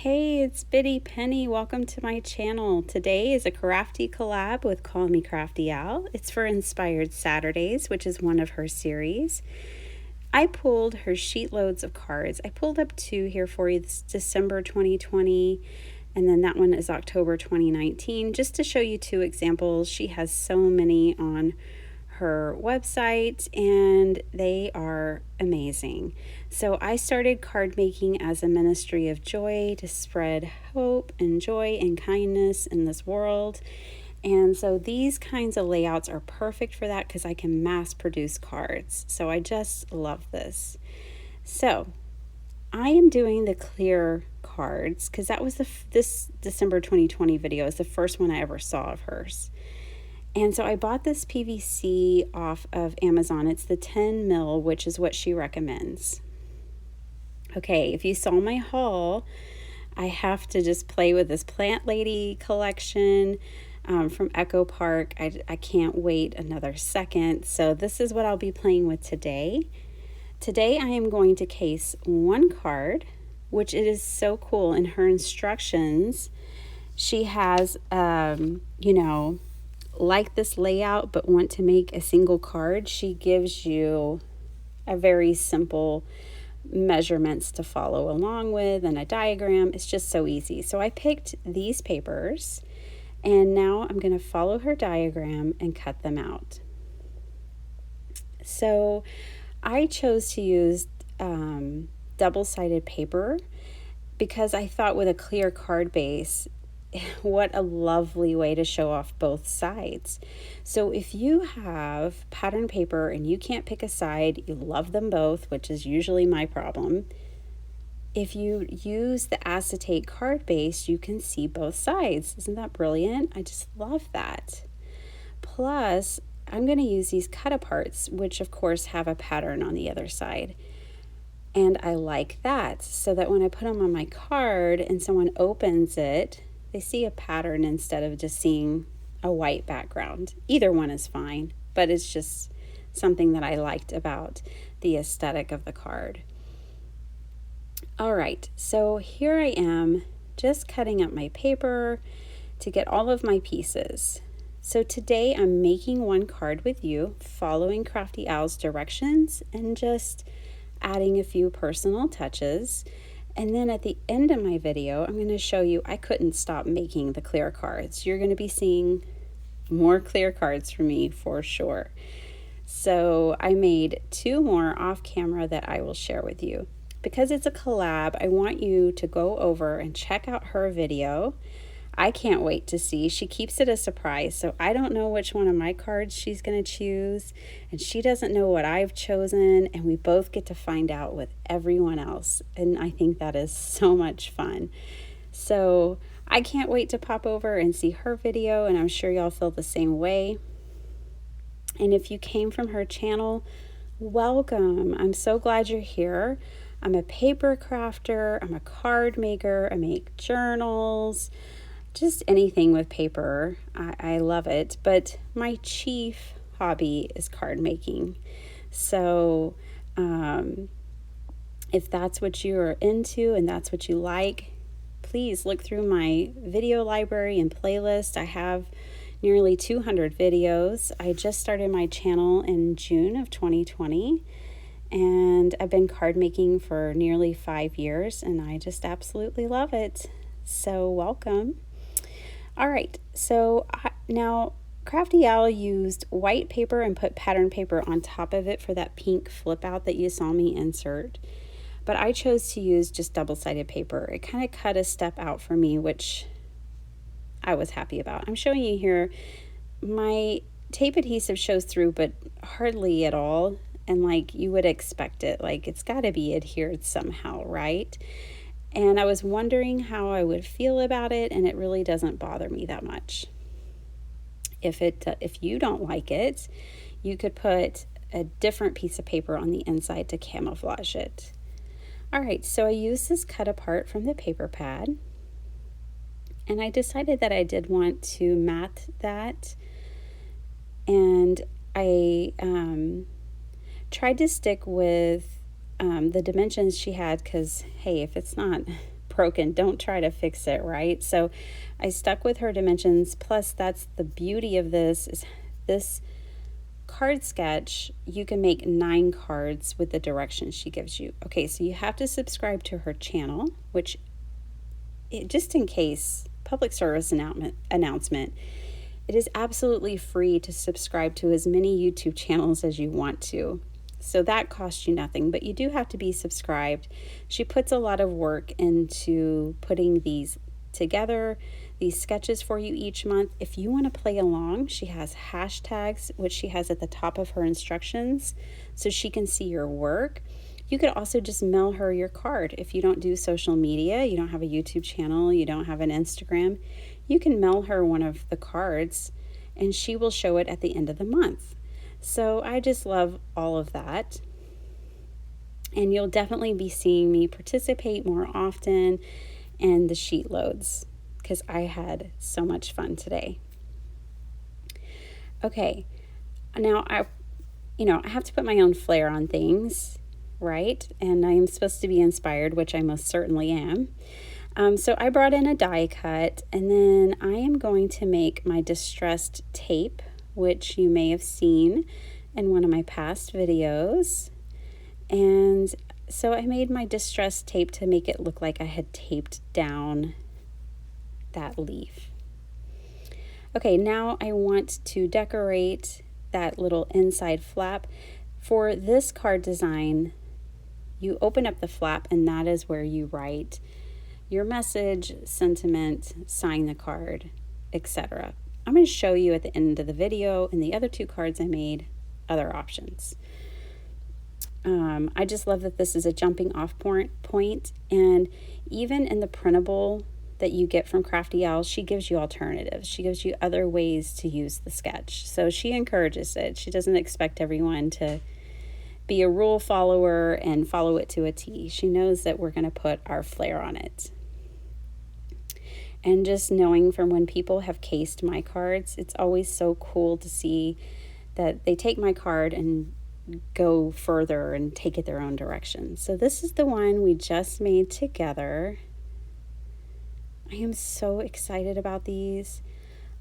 Hey, it's Biddy Penny. Welcome to my channel. Today is a Crafty collab with Call Me Crafty Al. It's for Inspired Saturdays, which is one of her series. I pulled her sheet loads of cards. I pulled up two here for you. This is December 2020, and then that one is October 2019, just to show you two examples. She has so many on her website and they are amazing. So I started card making as a ministry of joy to spread hope and joy and kindness in this world. And so these kinds of layouts are perfect for that because I can mass produce cards. So I just love this. So I am doing the clear cards because that was this December 2020 video is the first one I ever saw of hers. And so I bought this PVC off of Amazon. It's the 10 mil, which is what she recommends. Okay, if you saw my haul, I have to just play with this Plant Lady collection from Echo Park. I can't wait another second. So this is what I'll be playing with today. Today I am going to case one card, which it is so cool. In her instructions, she has, like this layout but want to make a single card, she gives you a very simple measurements to follow along with and a diagram. It's just so easy. So I picked these papers and now I'm going to follow her diagram and cut them out. So I chose to use double-sided paper because I thought with a clear card base, what a lovely way to show off both sides. So if you have pattern paper and you can't pick a side, you love them both, which is usually my problem. If you use the acetate card base, you can see both sides. Isn't that brilliant? I just love that. Plus, I'm going to use these cut aparts, which of course have a pattern on the other side. And I like that so that when I put them on my card and someone opens it, they see a pattern instead of just seeing a white background. Either one is fine, but it's just something that I liked about the aesthetic of the card. All right, so here I am just cutting up my paper to get all of my pieces. So today I'm making one card with you, following Crafty Al's directions and just adding a few personal touches. And then at the end of my video, I'm going to show you I couldn't stop making the clear cards. You're going to be seeing more clear cards from me for sure. So I made two more off camera that I will share with you. Because it's a collab, I want you to go over and check out her video. I can't wait to see. She keeps it a surprise, so I don't know which one of my cards she's going to choose, and she doesn't know what I've chosen, and we both get to find out with everyone else, and I think that is so much fun. So I can't wait to pop over and see her video, and I'm sure y'all feel the same way. And if you came from her channel, welcome. I'm so glad you're here. I'm a paper crafter, I'm a card maker, I make journals, just anything with paper. I love it, but my chief hobby is card making. So if that's what you're into and that's what you like, please look through my video library and playlist. I have nearly 200 videos. I just started my channel in June of 2020, and I've been card making for nearly 5 years, and I just absolutely love it. So welcome. All right, so now Crafty Al used white paper and put pattern paper on top of it for that pink flip out that you saw me insert. But I chose to use just double-sided paper. It kind of cut a step out for me, which I was happy about. I'm showing you here, my tape adhesive shows through, but hardly at all. And like you would expect it, like it's got to be adhered somehow, right? And I was wondering how I would feel about it, and it really doesn't bother me that much. If you don't like it, you could put a different piece of paper on the inside to camouflage it. All right, so I used this cut apart from the paper pad, and I decided that I did want to mat that, and I tried to stick with the dimensions she had, because hey, if it's not broken, don't try to fix it, right? So I stuck with her dimensions. Plus, that's the beauty of this, is this card sketch, you can make 9 cards with the directions she gives you. Okay, so you have to subscribe to her channel, which, just in case, public service announcement, it is absolutely free to subscribe to as many YouTube channels as you want to. So that costs you nothing, but you do have to be subscribed. She puts a lot of work into putting these together, these sketches for you each month. If you want to play along, she has hashtags, which she has at the top of her instructions, so she can see your work. You could also just mail her your card. If you don't do social media, you don't have a YouTube channel, you don't have an Instagram, you can mail her one of the cards and she will show it at the end of the month. So I just love all of that. And you'll definitely be seeing me participate more often and the sheet loads, because I had so much fun today. Okay, now I have to put my own flair on things, right? And I am supposed to be inspired, which I most certainly am. So I brought in a die cut, and then I am going to make my distressed tape, which you may have seen in one of my past videos. And so I made my distressed tape to make it look like I had taped down that leaf. Okay, now I want to decorate that little inside flap. For this card design, you open up the flap and that is where you write your message, sentiment, sign the card, etc. I'm going to show you at the end of the video, in the other 2 cards I made, other options. I just love that this is a jumping off point, and even in the printable that you get from Crafty Al, she gives you alternatives. She gives you other ways to use the sketch. So she encourages it. She doesn't expect everyone to be a rule follower and follow it to a T. She knows that we're going to put our flair on it. And just knowing from when people have cased my cards, it's always so cool to see that they take my card and go further and take it their own direction. So this is the one we just made together. I am so excited about these.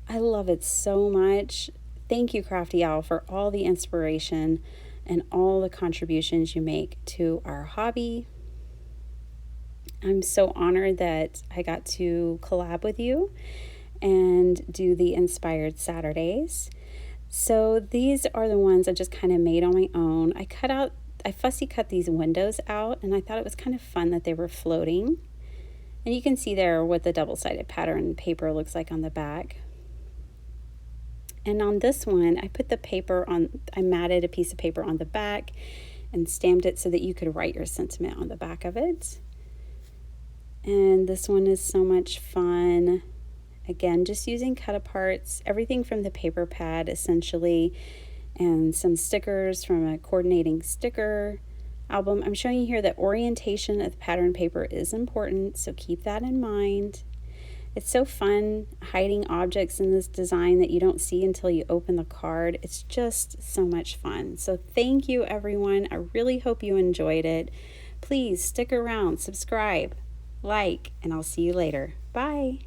I love it so much. Thank you, Crafty Al, for all the inspiration and all the contributions you make to our hobby. I'm so honored that I got to collab with you and do the Inspired Saturdays. So these are the ones I just kind of made on my own. I fussy cut these windows out, and I thought it was kind of fun that they were floating. And you can see there what the double-sided pattern paper looks like on the back. And on this one, I put the paper on, I matted a piece of paper on the back and stamped it so that you could write your sentiment on the back of it. And this one is so much fun. Again, just using cut-aparts, everything from the paper pad essentially, and some stickers from a coordinating sticker album. I'm showing you here that orientation of the pattern paper is important, so keep that in mind. It's so fun hiding objects in this design that you don't see until you open the card. It's just so much fun. So thank you, everyone. I really hope you enjoyed it. Please stick around, subscribe, like, and I'll see you later. Bye.